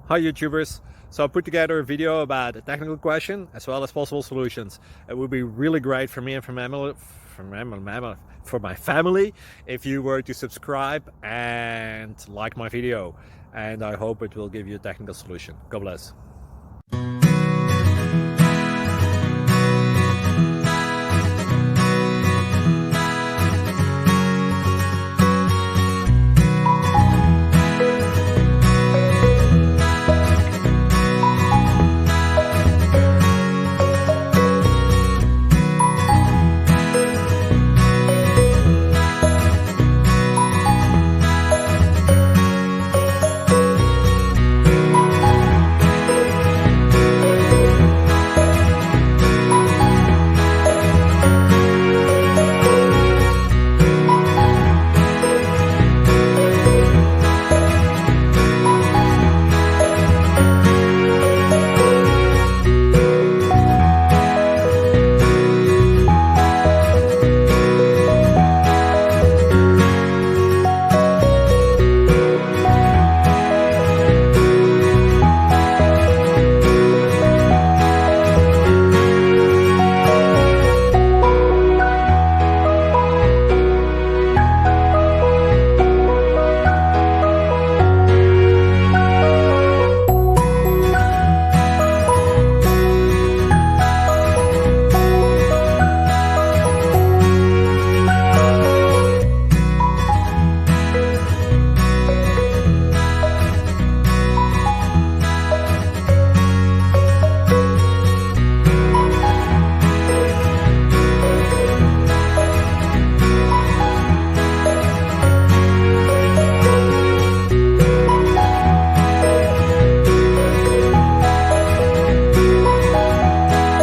Hi YouTubers! So I put together a video about a technical question as well as possible solutions. It would be really great for me and for my family if you were to subscribe and like my video, and I hope it will give you a technical solution. God bless.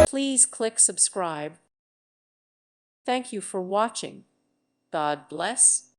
Please click subscribe. Thank you for watching. God bless.